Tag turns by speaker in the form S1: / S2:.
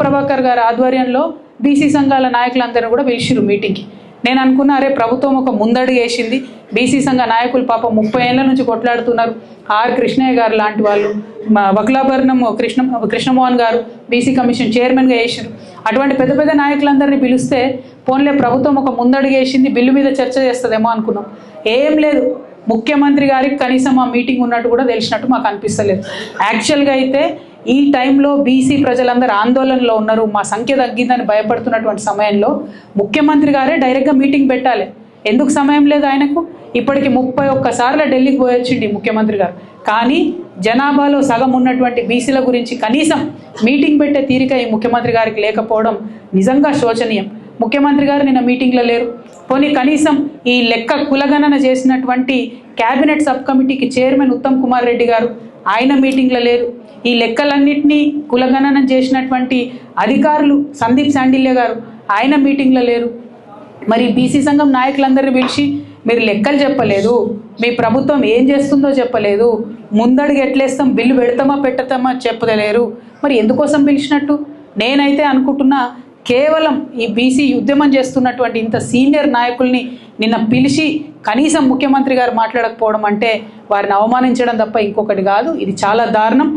S1: ప్రభాకర్ గారి ఆధ్వర్యంలో బీసీ సంఘాల నాయకులందరూ కూడా పిలిచిరు మీటింగ్కి. నేను అనుకున్నా, అరే ప్రభుత్వం ఒక ముందడుగు వేసింది, బీసీ సంఘ నాయకులు పాపం 30 ఏళ్ల నుంచి కొట్లాడుతున్నారు. ఆర్ కృష్ణయ్య గారు లాంటి వాళ్ళు, వకులాభరణం కృష్ణమోహన్ గారు బీసీ కమిషన్ చైర్మన్గా వేసారు. అటువంటి పెద్ద పెద్ద నాయకులందరినీ పిలిస్తే పోన్లే ప్రభుత్వం ఒక ముందడుగు వేసింది, బిల్లు మీద చర్చ చేస్తుందేమో అనుకున్నాం. ఏం లేదు, ముఖ్యమంత్రి గారికి కనీసం ఆ మీటింగ్ ఉన్నట్టు కూడా తెలిసినట్టు మాకు అనిపిస్తలేదు. యాక్చువల్గా అయితే ఈ టైంలో బీసీ ప్రజలందరూ ఆందోళనలో ఉన్నారు, మా సంఖ్య తగ్గిందని భయపడుతున్నటువంటి సమయంలో ముఖ్యమంత్రి గారే డైరెక్ట్గా మీటింగ్ పెట్టాలి. ఎందుకు సమయం లేదు ఆయనకు? ఇప్పటికి 31 సార్లు ఢిల్లీకి పోయొచ్చింది ముఖ్యమంత్రి గారు. కానీ జనాభాలో సగం ఉన్నటువంటి బీసీల గురించి కనీసం మీటింగ్ పెట్టే తీరిక ఈ ముఖ్యమంత్రి గారికి లేకపోవడం నిజంగా శోచనీయం. ముఖ్యమంత్రి గారు నిన్న మీటింగ్లో లేరు. పోనీ కనీసం ఈ లెక్క కులగణన చేసినటువంటి క్యాబినెట్ సబ్ కమిటీకి చైర్మన్ ఉత్తమ్ కుమార్ రెడ్డి గారు, ఆయన మీటింగ్లో లేరు. ఈ లెక్కలన్నింటినీ కులగణన చేసినటువంటి అధికారులు సందీప్ శాండిల్య గారు, ఆయన మీటింగ్లో లేరు. మరి బీసీ సంఘం నాయకులందరినీ పిలిచి మీరు లెక్కలు చెప్పలేదు, మీ ప్రభుత్వం ఏం చేస్తుందో చెప్పలేదు, ముందడుగు ఎట్లేస్తాం, బిల్లు పెడతామా పెట్టతామా చెప్పలేరు. మరి ఎందుకోసం పిలిచినట్టు? నేనైతే అనుకుంటున్నా, కేవలం ఈ బీసీ ఉద్యమం చేస్తున్నటువంటి ఇంత సీనియర్ నాయకుల్ని నిన్న పిలిచి కనీసం ముఖ్యమంత్రి గారు మాట్లాడకపోవడం అంటే వారిని అవమానించడం తప్ప ఇంకొకటి కాదు. ఇది చాలా దారుణం.